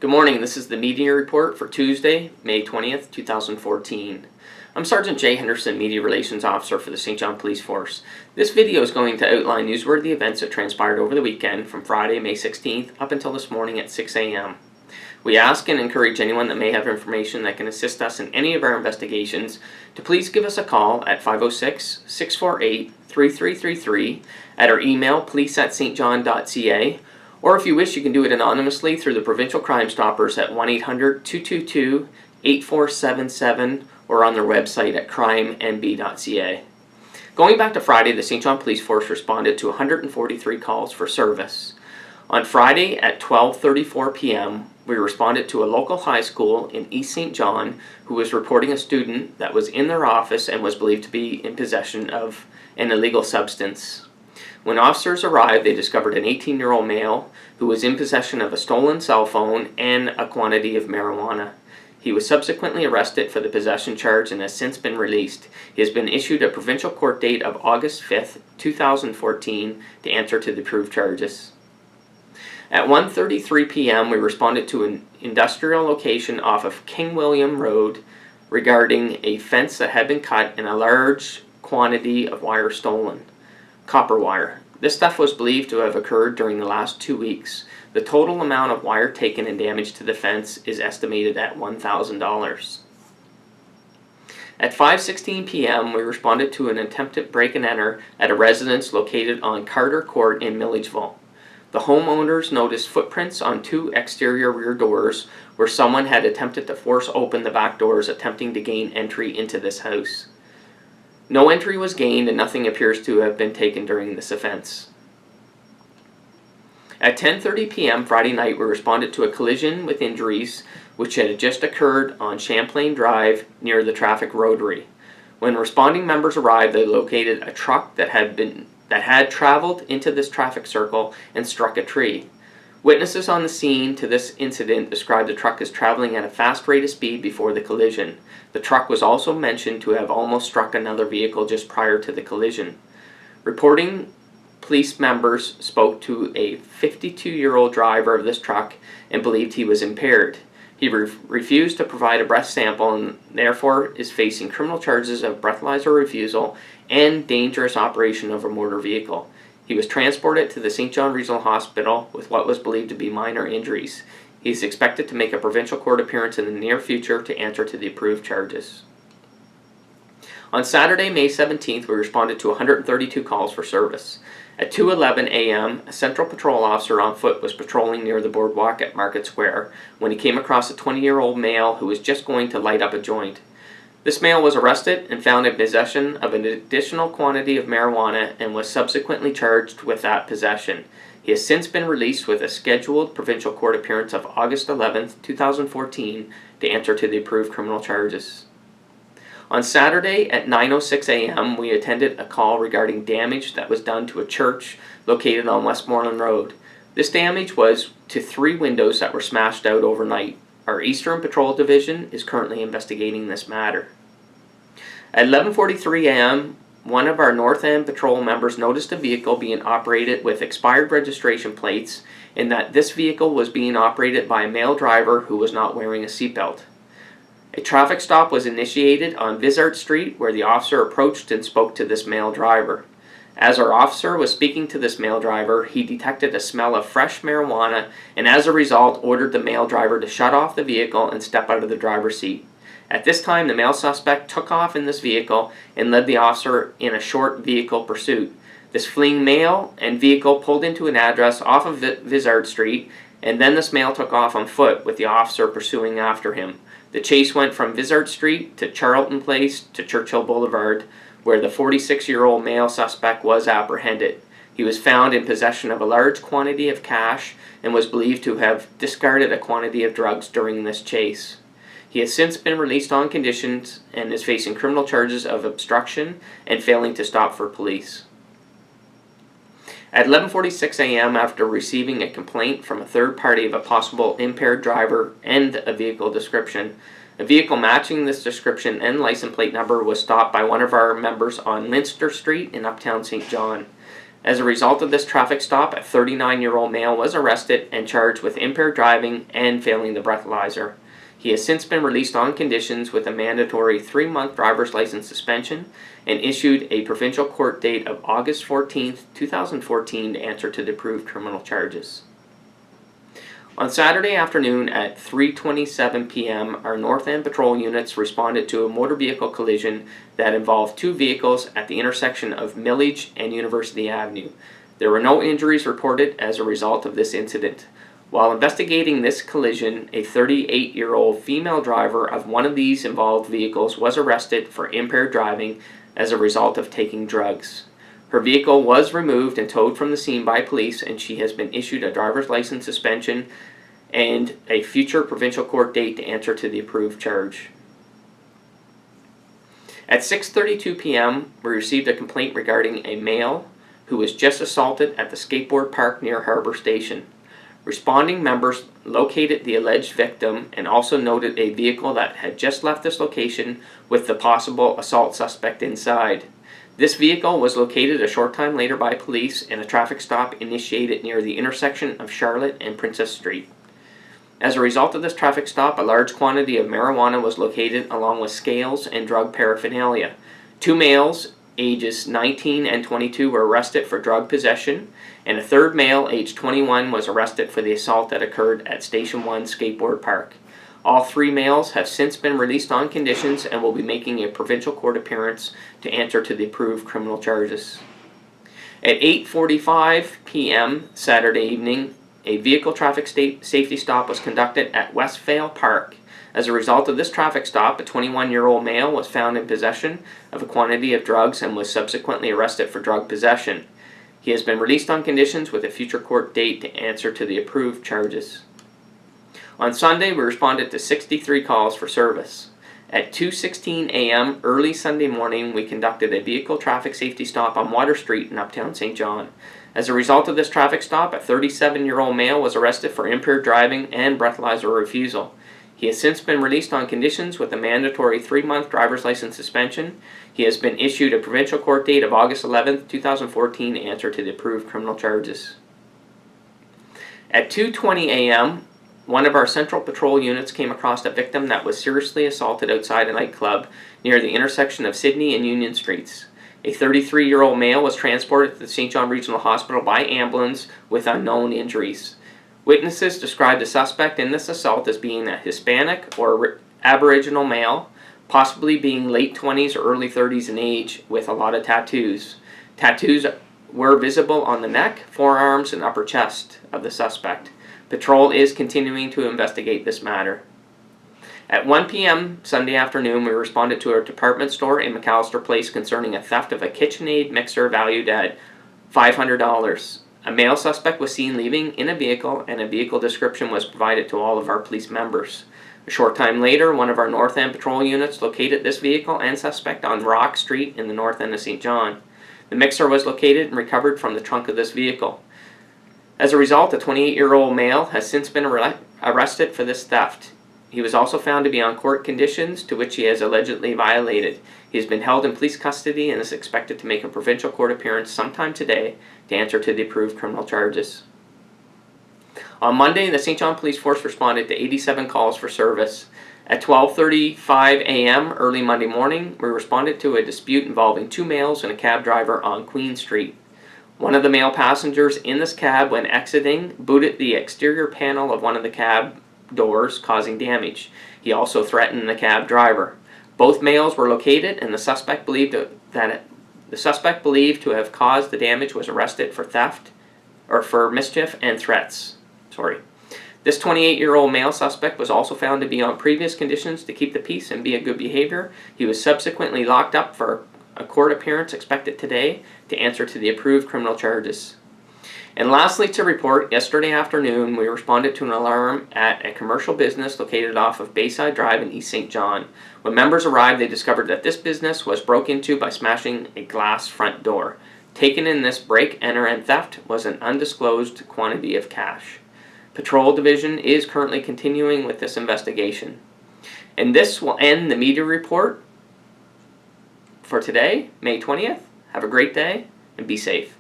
Good morning, this is the Media Report for Tuesday, May 20th, 2014. I'm Sergeant Jay Henderson, Media Relations Officer for the St. John Police Force. This video is going to outline newsworthy events that transpired over the weekend from Friday, May 16th up until this morning at 6 a.m. We ask and encourage anyone that may have information that can assist us in any of our investigations to please give us a call at 506-648-3333, at our email police@stjohn.ca, or if you wish, you can do it anonymously through the Provincial Crime Stoppers at 1-800-222-8477 or on their website at crimemb.ca. Going back to Friday, the St. John Police Force responded to 143 calls for service. On Friday at 12:34 p.m., we responded to a local high school in East St. John who was reporting a student that was in their office and was believed to be in possession of an illegal substance. When officers arrived, they discovered an 18-year-old male who was in possession of a stolen cell phone and a quantity of marijuana. He was subsequently arrested for the possession charge and has since been released. He has been issued a provincial court date of August 5th, 2014 to answer to the approved charges. At 1:33 p.m., we responded to an industrial location off of King William Road regarding a fence that had been cut and a large quantity of wire stolen. Copper wire. This theft was believed to have occurred during the last 2 weeks. The total amount of wire taken and damage to the fence is estimated at $1,000. At 5:16 p.m., we responded to an attempted break-and-enter at a residence located on Carter Court in Milledgeville. The homeowners noticed footprints on 2 exterior rear doors where someone had attempted to force open the back doors attempting to gain entry into this house. No entry was gained and nothing appears to have been taken during this offense. At 10:30 p.m. Friday night, we responded to a collision with injuries which had just occurred on Champlain Drive near the traffic rotary. When responding members arrived, they located a truck that had traveled into this traffic circle and struck a tree. Witnesses on the scene to this incident described the truck as traveling at a fast rate of speed before the collision. The truck was also mentioned to have almost struck another vehicle just prior to the collision. Reporting police members spoke to a 52-year-old driver of this truck and believed he was impaired. He refused to provide a breath sample and therefore is facing criminal charges of breathalyzer refusal and dangerous operation of a motor vehicle. He was transported to the St. John Regional Hospital with what was believed to be minor injuries. He is expected to make a provincial court appearance in the near future to answer to the approved charges. On Saturday, May 17th, we responded to 132 calls for service. At 2:11 a.m., a Central Patrol officer on foot was patrolling near the boardwalk at Market Square when he came across a 20-year-old male who was just going to light up a joint. This male was arrested and found in possession of an additional quantity of marijuana and was subsequently charged with that possession. He has since been released with a scheduled provincial court appearance of August 11th, 2014 to answer to the approved criminal charges. On Saturday at 9:06 a.m., we attended a call regarding damage that was done to a church located on Westmoreland Road. This damage was to 3 windows that were smashed out overnight. Our Eastern Patrol Division is currently investigating this matter. At 11:43 a.m., one of our North End Patrol members noticed a vehicle being operated with expired registration plates and that this vehicle was being operated by a male driver who was not wearing a seatbelt. A traffic stop was initiated on Vizard Street where the officer approached and spoke to this male driver. As our officer was speaking to this male driver, he detected a smell of fresh marijuana and as a result ordered the male driver to shut off the vehicle and step out of the driver's seat. At this time, the male suspect took off in this vehicle and led the officer in a short vehicle pursuit. This fleeing male and vehicle pulled into an address off of Vizard Street, and then this male took off on foot with the officer pursuing after him. The chase went from Vizard Street to Charlton Place to Churchill Boulevard, where the 46-year-old male suspect was apprehended. He was found in possession of a large quantity of cash and was believed to have discarded a quantity of drugs during this chase. He has since been released on conditions and is facing criminal charges of obstruction and failing to stop for police. At 11:46 a.m., after receiving a complaint from a third party of a possible impaired driver and a vehicle description, a vehicle matching this description and license plate number was stopped by one of our members on Leinster Street in Uptown St. John. As a result of this traffic stop, a 39-year-old male was arrested and charged with impaired driving and failing the breathalyzer. He has since been released on conditions with a mandatory 3-month driver's license suspension and issued a provincial court date of August 14, 2014 to answer to the approved criminal charges. On Saturday afternoon at 3:27 p.m., our North End Patrol units responded to a motor vehicle collision that involved 2 vehicles at the intersection of Millage and University Avenue. There were no injuries reported as a result of this incident. While investigating this collision, a 38-year-old female driver of one of these involved vehicles was arrested for impaired driving as a result of taking drugs. Her vehicle was removed and towed from the scene by police, and she has been issued a driver's license suspension and a future provincial court date to answer to the approved charge. At 6:32 p.m., we received a complaint regarding a male who was just assaulted at the skateboard park near Harbour Station. Responding members located the alleged victim and also noted a vehicle that had just left this location with the possible assault suspect inside. This vehicle was located a short time later by police and a traffic stop initiated near the intersection of Charlotte and Princess Street. As a result of this traffic stop, a large quantity of marijuana was located along with scales and drug paraphernalia. 2 males, ages 19 and 22, were arrested for drug possession, and a third male, aged 21, was arrested for the assault that occurred at Station 1 Skateboard Park. All 3 males have since been released on conditions and will be making a provincial court appearance to answer to the approved criminal charges. At 8:45 p.m. Saturday evening, a vehicle traffic safety stop was conducted at Westvale Park. As a result of this traffic stop, a 21-year-old male was found in possession of a quantity of drugs and was subsequently arrested for drug possession. He has been released on conditions with a future court date to answer to the approved charges. On Sunday, we responded to 63 calls for service. At 2:16 a.m. early Sunday morning, we conducted a vehicle traffic safety stop on Water Street in Uptown St. John. As a result of this traffic stop, a 37-year-old male was arrested for impaired driving and breathalyzer refusal. He has since been released on conditions with a mandatory 3-month driver's license suspension. He has been issued a provincial court date of August 11, 2014 to answer to the approved criminal charges. At 2:20 a.m., one of our Central Patrol units came across a victim that was seriously assaulted outside a nightclub near the intersection of Sydney and Union Streets. A 33-year-old male was transported to the St. John Regional Hospital by ambulance with unknown injuries. Witnesses described the suspect in this assault as being a Hispanic or Aboriginal male, possibly being late 20s or early 30s in age, with a lot of tattoos. Tattoos were visible on the neck, forearms, and upper chest of the suspect. Patrol is continuing to investigate this matter. At 1 p.m. Sunday afternoon, we responded to a department store in McAllister Place concerning a theft of a KitchenAid mixer valued at $500. A male suspect was seen leaving in a vehicle, and a vehicle description was provided to all of our police members. A short time later, one of our North End Patrol units located this vehicle and suspect on Rock Street in the North End of St. John. The mixer was located and recovered from the trunk of this vehicle. As a result, a 28-year-old male has since been arrested for this theft. He was also found to be on court conditions to which he has allegedly violated. He has been held in police custody and is expected to make a provincial court appearance sometime today to answer to the approved criminal charges. On Monday, the St. John Police Force responded to 87 calls for service. At 12:35 a.m. early Monday morning, we responded to a dispute involving 2 males and a cab driver on Queen Street. One of the male passengers in this cab, when exiting, booted the exterior panel of one of the cab doors, causing damage. He also threatened the cab driver. Both males were located, and the suspect believed to have caused the damage was arrested for theft or for mischief and threats. This 28-year-old male suspect was also found to be on previous conditions to keep the peace and be a good behavior. He was subsequently locked up for a court appearance expected today to answer to the approved criminal charges. And lastly, to report, yesterday afternoon we responded to an alarm at a commercial business located off of Bayside Drive in East St. John. When members arrived, they discovered that this business was broken into by smashing a glass front door. Taken in this break, enter, and theft was an undisclosed quantity of cash. Patrol Division is currently continuing with this investigation. And this will end the media report for today, May 20th. Have a great day and be safe.